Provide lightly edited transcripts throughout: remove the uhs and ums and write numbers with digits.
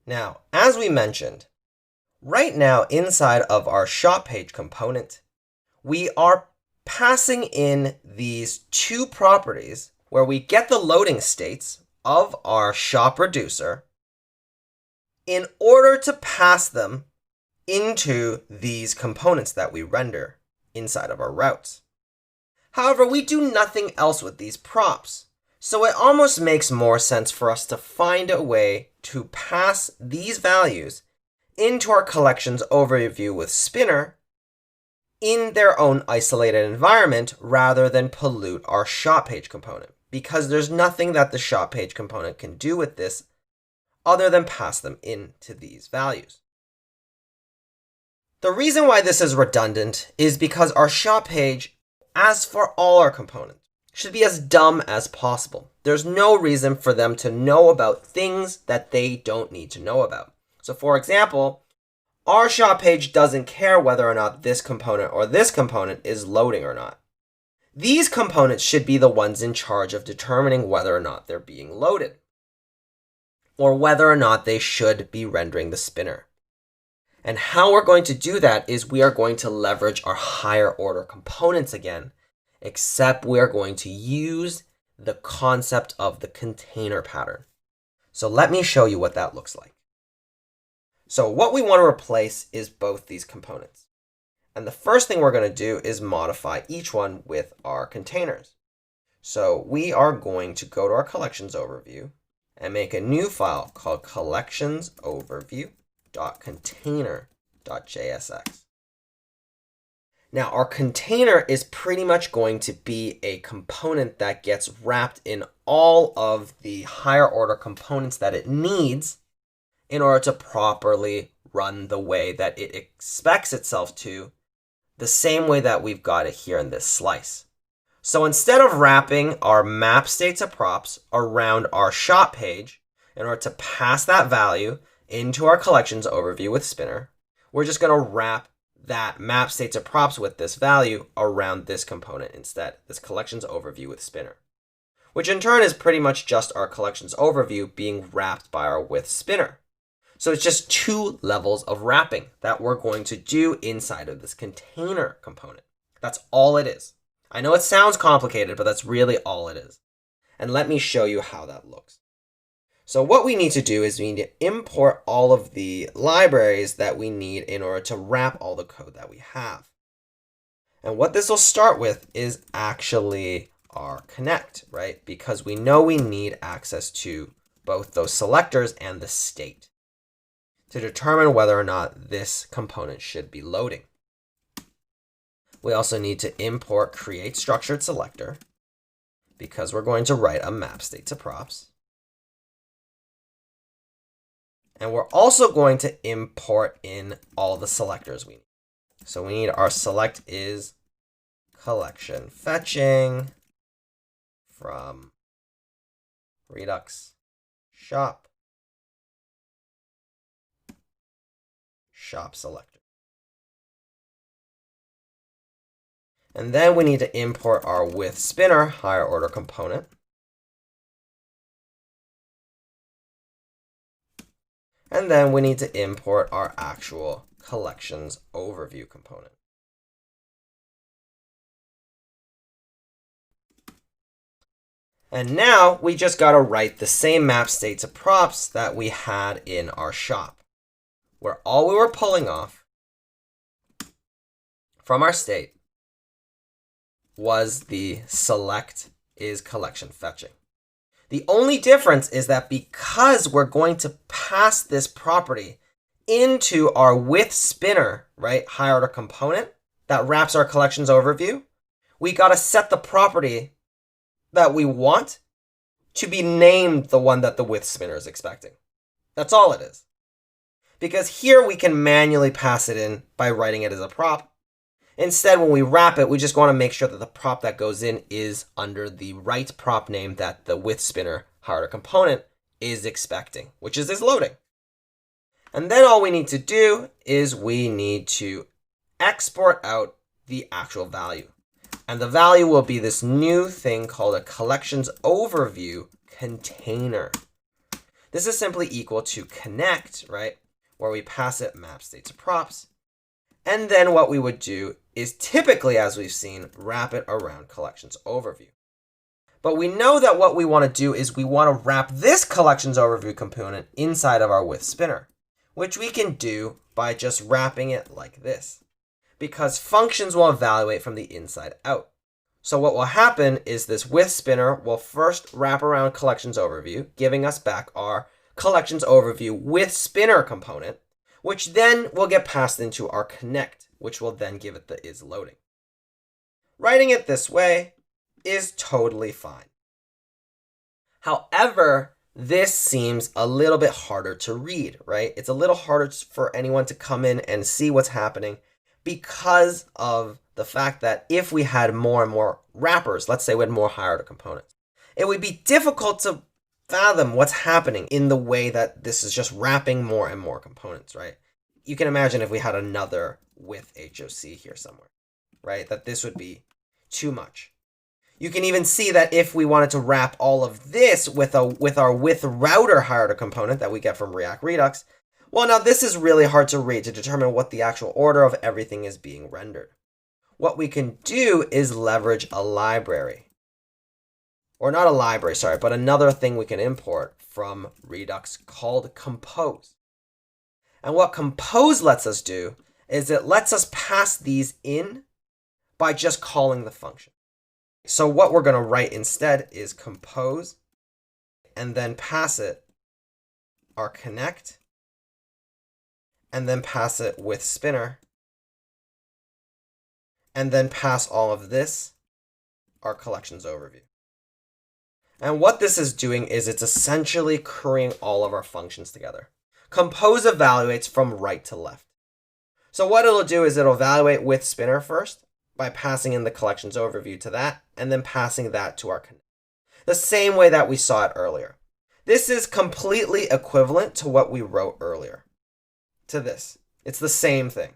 Now, as we mentioned, right now inside of our shop page component, we are passing in these two properties where we get the loading states of our shop reducer in order to pass them into these components that we render inside of our routes. However, we do nothing else with these props, so it almost makes more sense for us to find a way to pass these values into our collections overview with Spinner in their own isolated environment rather than pollute our shop page component, because there's nothing that the shop page component can do with this other than pass them into these values. The reason why this is redundant is because our shop page, as for all our components, should be as dumb as possible. There's no reason for them to know about things that they don't need to know about. So for example, our shop page doesn't care whether or not this component or this component is loading or not. These components should be the ones in charge of determining whether or not they're being loaded, or whether or not they should be rendering the spinner. And how we're going to do that is we are going to leverage our higher order components again, except we are going to use the concept of the container pattern. So let me show you what that looks like. So what we want to replace is both these components. And the first thing we're going to do is modify each one with our containers. So we are going to go to our collections overview and make a new file called collectionsoverview.container.jsx. Now, our container is pretty much going to be a component that gets wrapped in all of the higher order components that it needs in order to properly run the way that it expects itself to, the same way that we've got it here in this slice. So instead of wrapping our map states of props around our shop page in order to pass that value into our collections overview with Spinner, we're just going to wrap that map states of props with this value around this component instead, this collections overview with Spinner, which in turn is pretty much just our collections overview being wrapped by our with Spinner. So it's just two levels of wrapping that we're going to do inside of this container component. That's all it is. I know it sounds complicated, but that's really all it is. And let me show you how that looks. So what we need to do is we need to import all of the libraries that we need in order to wrap all the code that we have. And what this will start with is actually our connect, right? Because we know we need access to both those selectors and the state to determine whether or not this component should be loading. We also need to import create structured selector because we're going to write a map state to props. And we're also going to import in all the selectors we need. So we need our select is collection fetching from Redux shop selector. And then we need to import our with Spinner higher order component. And then we need to import our actual collections overview component. And now we just got to write the same map states of props that we had in our shop, where all we were pulling off from our state was the select is collection fetching. The only difference is that because we're going to pass this property into our with Spinner, right, higher order component that wraps our collections overview, we got to set the property that we want to be named the one that the with Spinner is expecting. That's all it is. Because here we can manually pass it in by writing it as a prop. Instead, when we wrap it, we just want to make sure that the prop that goes in is under the right prop name that the with Spinner higher component is expecting, which is this loading. And then all we need to do is we need to export out the actual value. And the value will be this new thing called a collections overview container. This is simply equal to connect, right? Where we pass it map state to props. And then what we would do is typically, as we've seen, wrap it around collections overview. But we know that what we want to do is we want to wrap this collections overview component inside of our with spinner, which we can do by just wrapping it like this, because functions will evaluate from the inside out. So what will happen is this with spinner will first wrap around collections overview, giving us back our collections overview with spinner component, which then will get passed into our connect, which will then give it the is loading. Writing it this way is totally fine. However, this seems a little bit harder to read, right? It's a little harder for anyone to come in and see what's happening because of the fact that if we had more and more wrappers, let's say we had more higher order components, it would be difficult to fathom what's happening in the way that this is just wrapping more and more components, right? You can imagine if we had another with HOC here somewhere, right? That this would be too much. You can even see that if we wanted to wrap all of this with our with router higher order component that we get from React Redux, well, now this is really hard to read to determine what the actual order of everything is being rendered. What we can do is leverage a library. Or not a library, sorry, but another thing we can import from Redux called Compose. And what Compose lets us do is it lets us pass these in by just calling the function. So what we're going to write instead is compose and then pass it our connect and then pass it with spinner and then pass all of this our collections overview. And what this is doing is it's essentially currying all of our functions together. Compose evaluates from right to left. So what it'll do is it'll evaluate with spinner first by passing in the collections overview to that, and then passing that to our connect. The same way that we saw it earlier. This is completely equivalent to what we wrote earlier. To this. It's the same thing.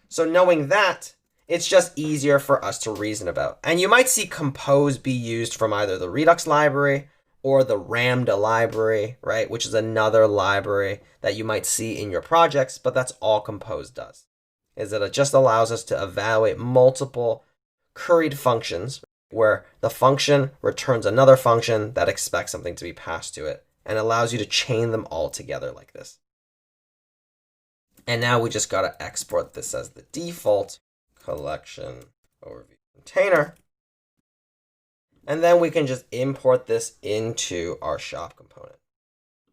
So knowing that, it's just easier for us to reason about. And you might see compose be used from either the Redux library or the Ramda library, right? Which is another library that you might see in your projects, but that's all compose does. Is that it just allows us to evaluate multiple curried functions where the function returns another function that expects something to be passed to it and allows you to chain them all together like this. And now we just got to export this as the default collection overview container. And then we can just import this into our shop component.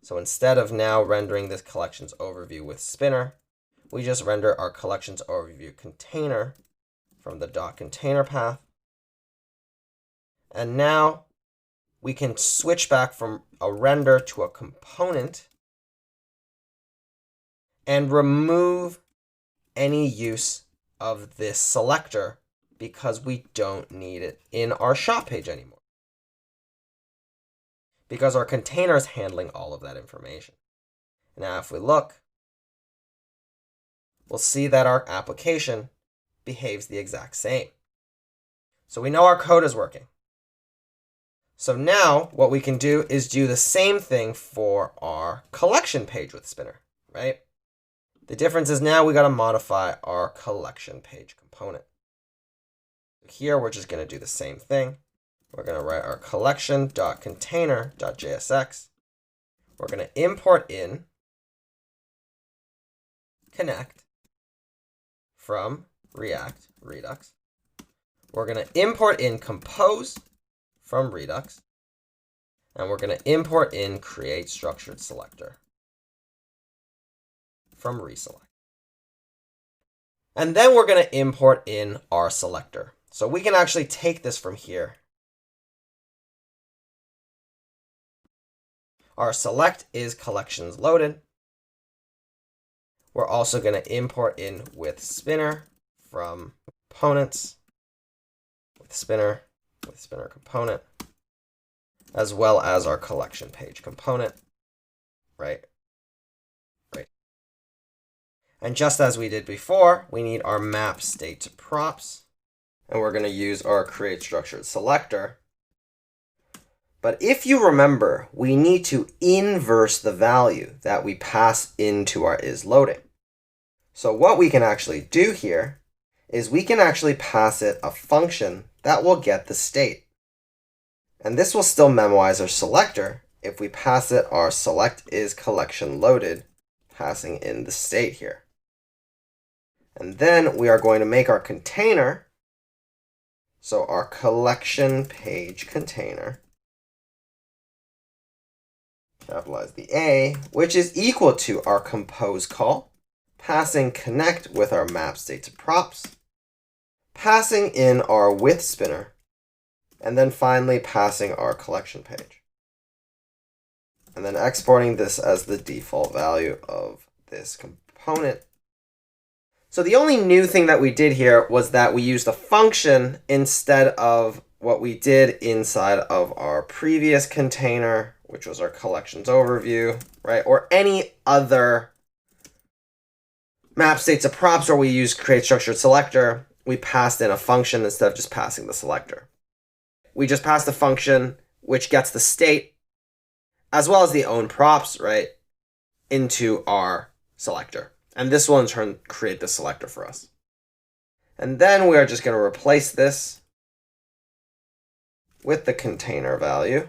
So instead of now rendering this collections overview with spinner, we just render our collections overview container from the .container path. And now we can switch back from a render to a component and remove any use of this selector because we don't need it in our shop page anymore. Because our container is handling all of that information. Now if we look, we'll see that our application behaves the exact same. So we know our code is working. So now what we can do is do the same thing for our collection page with spinner, right? The difference is now we got to modify our collection page component. Here we're just going to do the same thing. We're going to write our collection.container.jsx. We're going to import in connect from React Redux. We're going to import in compose from Redux. And we're going to import in create structured selector from reselect. And then we're going to import in our selector. So we can actually take this from here. Our select is collections loaded. We're also going to import in with spinner from components, with spinner component, as well as our collection page component, right? And just as we did before, we need our map state to props, and we're going to use our create structured selector But if you remember, we need to inverse the value that we pass into our isLoading. So what we can actually do here is we can actually pass it a function that will get the state. And this will still memorize our selector if we pass it our selectIsCollectionLoaded, passing in the state here. And then we are going to make our container, so our collection page container, capitalize the A, which is equal to our compose call, passing connect with our map state to props, passing in our with spinner, and then finally passing our collection page. And then exporting this as the default value of this component. So the only new thing that we did here was that we used a function instead of what we did inside of our previous container, which was our collections overview, right? Or any other map state to props where we use create structured selector, we passed in a function instead of just passing the selector. We just passed the function which gets the state as well as the own props, right, into our selector. And this will in turn create the selector for us. And then we are just going to replace this with the container value.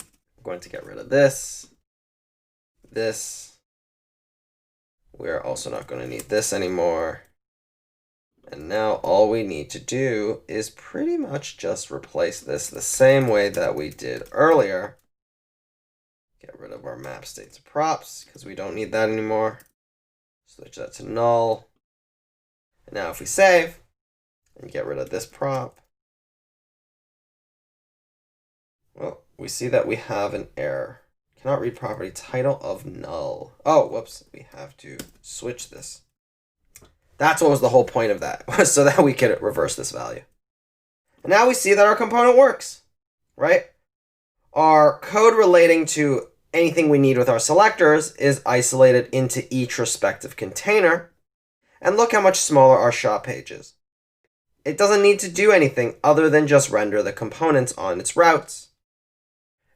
I'm going to get rid of this. We're also not going to need this anymore. And now all we need to do is pretty much just replace this the same way that we did earlier. Get rid of our map state to props because we don't need that anymore. Switch that to null. And now if we save and get rid of this prop, well, we see that we have an error. Cannot read property title of null. Oh, whoops, we have to switch this. That's what was the whole point of that, so that we could reverse this value. And now we see that our component works, right? Our code relating to anything we need with our selectors is isolated into each respective container. And look how much smaller our shop page is. It doesn't need to do anything other than just render the components on its routes.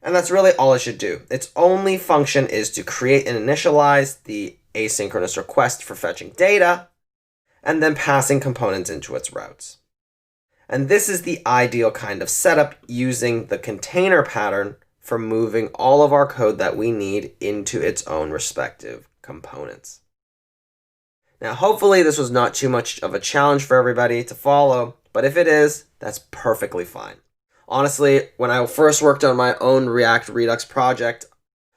And that's really all it should do. Its only function is to create and initialize the asynchronous request for fetching data, and then passing components into its routes. And this is the ideal kind of setup using the container pattern for moving all of our code that we need into its own respective components. Now, hopefully this was not too much of a challenge for everybody to follow, but if it is, that's perfectly fine. Honestly, when I first worked on my own React Redux project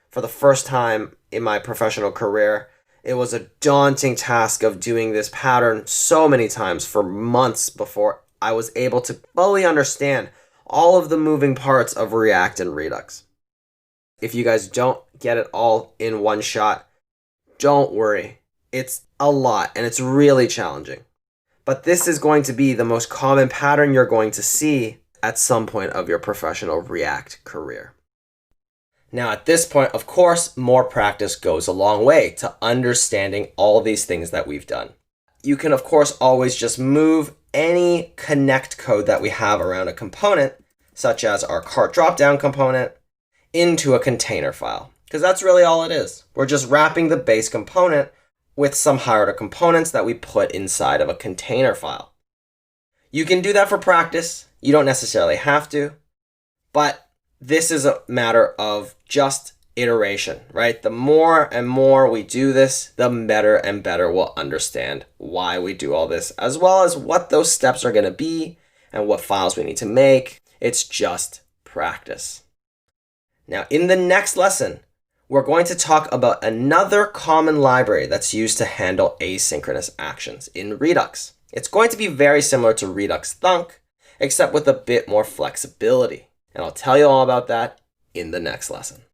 for the first time in my professional career, it was a daunting task of doing this pattern so many times for months before I was able to fully understand all of the moving parts of React and Redux. If you guys don't get it all in one shot, don't worry. It's a lot and it's really challenging. But this is going to be the most common pattern you're going to see at some point of your professional React career. Now, at this point, of course, more practice goes a long way to understanding all these things that we've done. You can, of course, always just move any connect code that we have around a component, such as our cart dropdown component, into a container file, because that's really all it is. We're just wrapping the base component with some higher order components that we put inside of a container file. You can do that for practice. You don't necessarily have to, but this is a matter of just iteration, right? The more and more we do this, the better and better we'll understand why we do all this, as well as what those steps are going to be and what files we need to make. It's just practice. Now, in the next lesson, we're going to talk about another common library that's used to handle asynchronous actions in Redux. It's going to be very similar to Redux Thunk, except with a bit more flexibility. And I'll tell you all about that in the next lesson.